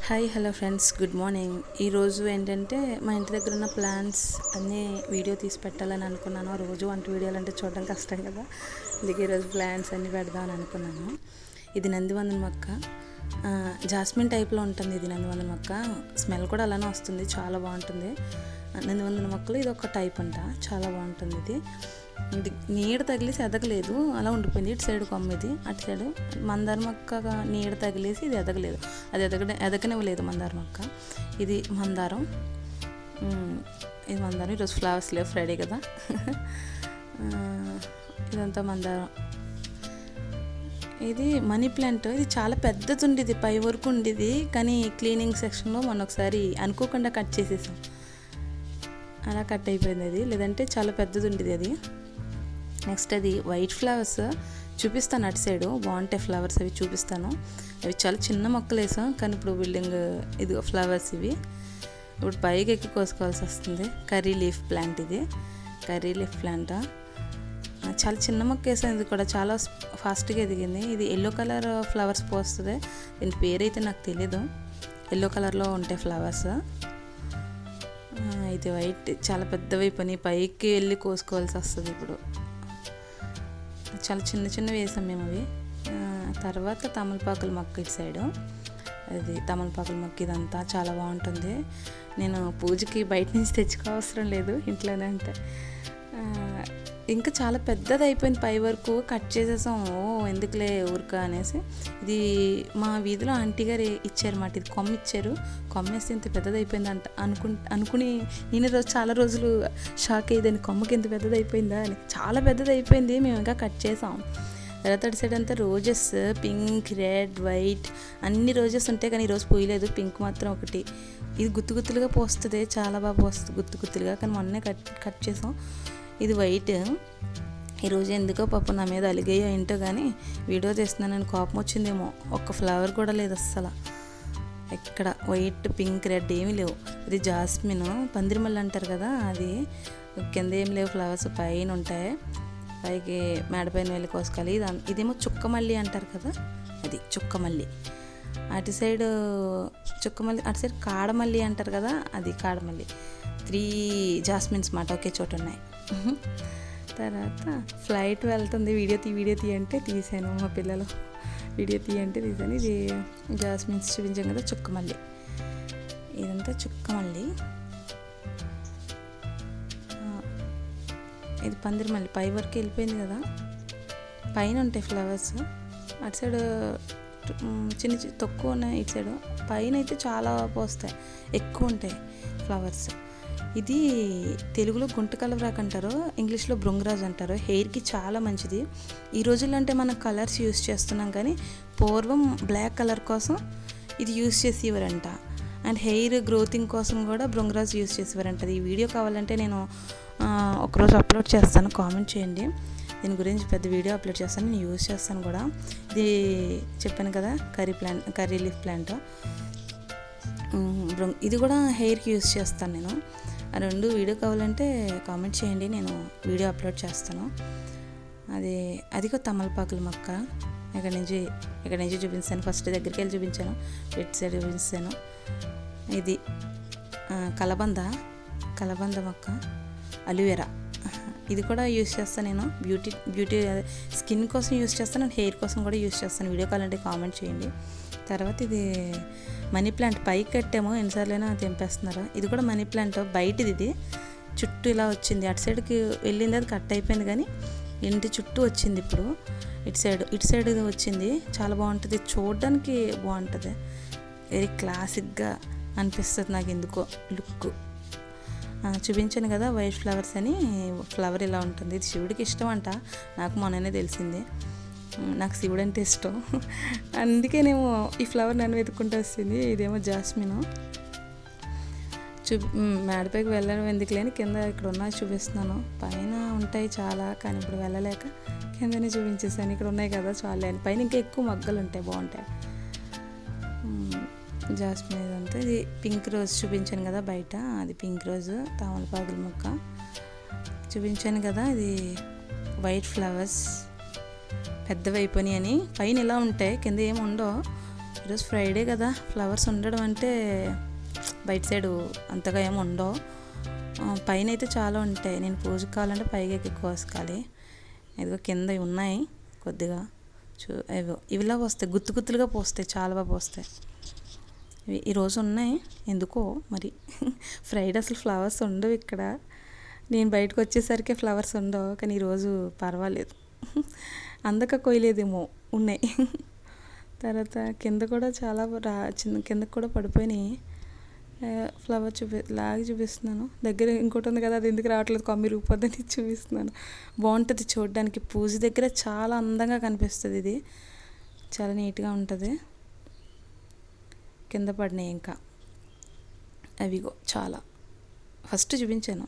Hi hello friends, good morning. ఈరోజు ఏంటంటే మా ఇంటి దగ్గర ఉన్న ప్లాంట్స్ అన్నీ వీడియో తీసి పెట్టాలని అనుకున్నాను. రోజు వంట వీడియోలు అంటే చూడడం కష్టం కదా, అందుకే ఈరోజు ప్లాంట్స్ అన్నీ పెడదామని అనుకున్నాను. ఇది నందివందన మొక్క, జాస్మిన్ టైప్లో ఉంటుంది. ఇది నందివందన మొక్క, స్మెల్ కూడా అలానే వస్తుంది, చాలా బాగుంటుంది. నందివందన మొక్కలు ఇది ఒక టైప్ అంట, చాలా బాగుంటుంది. ఇది నీడ తగిలేసి ఎదగలేదు, అలా ఉండిపోయింది. ఇటు సైడ్ కొమ్మ, ఇది అటు సైడ్. మందార మొక్క నీడ తగిలేసి ఇది ఎదగలేదు, అది ఎదగనివ్వలేదు మందార మొక్క. ఇది మందారం, ఇది మందారం. ఈరోజు ఫ్లవర్స్ లేవు, ఫ్రైడే కదా. ఇదంతా మందారం. ఇది మనీ ప్లాంట్, ఇది చాలా పెద్దది ఉండేది, పై వరకు ఉండేది. కానీ క్లీనింగ్ సెక్షన్లో మొన్న ఒకసారి అనుకోకుండా కట్ చేసేసాం, అలా కట్ అయిపోయింది అది, లేదంటే చాలా పెద్దది ఉండేది అది. నెక్స్ట్ అది వైట్ ఫ్లవర్స్ చూపిస్తాను, అటు సైడు బాగుంటాయి ఫ్లవర్స్, అవి చూపిస్తాను. అవి చాలా చిన్న మొక్కలు వేసాం, కానీ ఇప్పుడు బిల్డింగ్ ఇది ఫ్లవర్స్ ఇవి ఇప్పుడు పైకి ఎక్కి కోసుకోవాల్సి వస్తుంది. కర్రీ లీఫ్ ప్లాంట్, ఇది కర్రీ లీఫ్ ప్లాంట్. చాలా చిన్న మొక్క వేసాను, ఇది కూడా చాలా ఫాస్ట్గా ఎదిగింది. ఇది ఎల్లో కలర్ ఫ్లవర్స్ పోస్తుంది, దీని పేరైతే నాకు తెలీదు. ఎల్లో కలర్లో ఉంటాయి ఫ్లవర్స్. ఇది వైట్, చాలా పెద్దవి పని, పైకి వెళ్ళి కోసుకోవాల్సి వస్తుంది. ఇప్పుడు చాలా చిన్న చిన్నవి వేసాం మేము అవి. తర్వాత తమలపాకుల మొక్క ఇటు సైడు, అది తమలపాకుల మొక్క. ఇదంతా చాలా బాగుంటుంది. నేను పూజకి బయట నుంచి తెచ్చుకోవసరం లేదు, ఇంట్లోనే అంటే. ఇంకా చాలా పెద్దది అయిపోయింది, పై వరకు కట్ చేసేసాం. ఎందుకులే ఊరిక అనేసి. ఇది మా వీధిలో ఆంటీ గారు ఇచ్చారన్నమాట, ఇది కొమ్మ ఇచ్చారు. కొమ్మ వేస్తే ఇంత పెద్దది అయిపోయింది అంట అనుకుని నేను చాలా రోజులు షాక్ అయ్యేదాన్ని, కొమ్మకి ఇంత పెద్దది అయిపోయిందా అని. చాలా పెద్దది అయిపోయింది, మేము ఇంకా కట్ చేసాం. తర్వాత అటు సైడ్ అంతా రోజెస్, పింక్, రెడ్, వైట్ అన్ని రోజెస్ ఉంటాయి, కానీ ఈరోజు పోయలేదు. పింక్ మాత్రం ఒకటి, ఇది గుత్తు గుత్తులుగా పోస్తుంది, చాలా బాగా పోస్తుంది గుత్తు గుత్తులుగా, కానీ మొన్నే కట్ చేసాం. ఇది వైట్. ఈరోజు ఎందుకో పాప నా మీద అలిగాయో ఏంటో కానీ వీడియో తీస్తున్నానని కోపం వచ్చిందేమో. ఒక్క ఫ్లవర్ కూడా లేదు అస్సలు ఎక్కడ. వైట్, పింక్, రెడ్ ఏమీ లేవు. ఇది జాస్మిన్, పందిరిమల్లి అంటారు కదా, అది కింద ఏం లేవు ఫ్లవర్స్, పైన ఉంటాయి. పైకి మేడపైన వెళ్ళి కోసుకోవాలి. ఇదేమో చుక్కమల్లి అంటారు కదా, అది చుక్కమల్లి. అటు సైడ్ చుక్కమల్లి, అటు సైడ్ కాడమల్లి అంటారు కదా, అది కాడమల్లి. 3 జాస్మిన్స్ మాట ఒకే చోట ఉన్నాయి. తర్వాత ఫ్లైట్ వెళ్తుంది, వీడియో తీ అంటే తీసాను. మా పిల్లలు వీడియో అంటే తీసాను. ఇది జాస్మిన్స్ చూపించాం కదా, చుక్కమల్లి. ఇదంతా చుక్కమల్లి. ఇది పందిరిమల్లి, పై వరకు వెళ్ళిపోయింది కదా, పైన ఉంటాయి ఫ్లవర్స్. అటు సైడ్ చిన్న తక్కువ ఉన్నాయి, ఇటు సైడ్ పైన అయితే చాలా పోస్తాయి, ఎక్కువ ఉంటాయి ఫ్లవర్స్. ఇది తెలుగులో గుంట కలవరాకు అంటారు, ఇంగ్లీష్లో భృంగరాజ్ అంటారు. హెయిర్కి చాలా మంచిది. ఈ రోజుల్లో అంటే మనం కలర్స్ యూస్ చేస్తున్నాం, కానీ పూర్వం బ్లాక్ కలర్ కోసం ఇది యూస్ చేసేవారంట. అండ్ హెయిర్ గ్రోతింగ్ కోసం కూడా భృంగరాజ్ యూస్ చేసేవారంట. ఈ వీడియో కావాలంటే నేను ఒకరోజు అప్లోడ్ చేస్తాను, కామెంట్ చేయండి. దీని గురించి పెద్ద వీడియో అప్లోడ్ చేస్తాను, నేను యూస్ చేస్తాను కూడా. ఇది చెప్పాను కదా, కర్రీ లీఫ్ ప్లాంట్. ఇది కూడా హెయిర్కి యూస్ చేస్తాను నేను. ఆ 2 వీడియో కావాలంటే కామెంట్ చేయండి, నేను వీడియో అప్లోడ్ చేస్తాను. అదిగో తమలపాకుల మొక్క. ఇక్కడ నుంచి చూపించాను, ఫస్ట్ దగ్గరికి వెళ్ళి చూపించాను, ఇటు సైడ్ చూపించాను. ఇది కలబంద మొక్క, అలోవెరా. ఇది కూడా యూస్ చేస్తాను నేను, బ్యూటీ స్కిన్ కోసం యూస్ చేస్తాను, హెయిర్ కోసం కూడా యూస్ చేస్తాను. వీడియో కావాలంటే కామెంట్ చేయండి. తర్వాత ఇది మనీ ప్లాంట్, పైకి కట్టాము, ఎన్నిసార్లైనా తెంపేస్తున్నారు. ఇది కూడా మనీ ప్లాంట్, బయటది. ఇది చుట్టూ ఇలా వచ్చింది, అటు సైడ్కి వెళ్ళింది, అది కట్ అయిపోయింది, కానీ ఇంటి చుట్టూ వచ్చింది. ఇప్పుడు ఇటు సైడ్ వచ్చింది, చాలా బాగుంటుంది, చూడడానికి బాగుంటుంది, వెరీ క్లాసిక్గా అనిపిస్తుంది నాకు ఎందుకో లుక్. చూపించాను కదా వైట్ ఫ్లవర్స్ అని, ఫ్లవర్ ఇలా ఉంటుంది. ఇది శివుడికి ఇష్టం అంట, నాకు మొన్ననే తెలిసింది. నాకు శివుడు అంటే ఇష్టం, అందుకేనేమో ఈ ఫ్లవర్ నన్ను వెతుక్కుంటూ వస్తుంది. ఇదేమో జాస్మిన్. మేడపైకి వెళ్ళడం ఎందుకు లేని కింద ఇక్కడ ఉన్నాయి చూపిస్తున్నాను. పైన ఉంటాయి చాలా, కానీ ఇప్పుడు వెళ్ళలేక కిందనే చూపించేసాను. ఇక్కడ ఉన్నాయి కదా చాలే అని, పైన ఇంకా ఎక్కువ మొగ్గలు ఉంటాయి, బాగుంటాయి. జాస్మిన్ ఇదంతా. ఇది పింక్ రోజ్ చూపించాను కదా బయట, అది పింక్ రోజ్. తమలపాకుల మొక్క చూపించాను కదా, ఇది వైట్ ఫ్లవర్స్ పెద్దవి అయిపోయినాయి అని. పైన ఇలా ఉంటాయి, కింద ఏమి ఉండవు. ఈరోజు ఫ్రైడే కదా, ఫ్లవర్స్ ఉండడం అంటే బయట సైడు అంతగా ఏమి ఉండవు. పైన అయితే చాలా ఉంటాయి. నేను పూజకి కావాలంటే పైకి ఎక్కి కోసుకోవాలి. ఇదిగో కింద ఉన్నాయి కొద్దిగా. ఇవిలా వస్తాయి, గుత్తు గుత్తులుగా పోస్తాయి, చాలా బాగా పోస్తాయి. ఇవి ఈరోజు ఉన్నాయి ఎందుకో మరి. ఫ్రైడే అసలు ఫ్లవర్స్ ఉండవు ఇక్కడ. నేను బయటకు వచ్చేసరికి ఫ్లవర్స్ ఉండవు, కానీ ఈరోజు పర్వాలేదు. అందక కొయ్యలేదేమో, ఉన్నాయి. తర్వాత కింద కూడా చాలా కిందకు కూడా పడిపోయినాయి. ఫ్లవర్ లాగి చూపిస్తున్నాను. దగ్గర ఇంకోటి ఉంది కదా, అది ఎందుకు రావట్లేదు, కొమ్మి రూపొద్దని చూపిస్తున్నాను. బాగుంటుంది చూడడానికి. పూజ దగ్గర చాలా అందంగా కనిపిస్తుంది. ఇది చాలా నీట్గా ఉంటుంది. కింద పడినాయి ఇంకా అవిగో చాలా. ఫస్ట్ చూపించాను.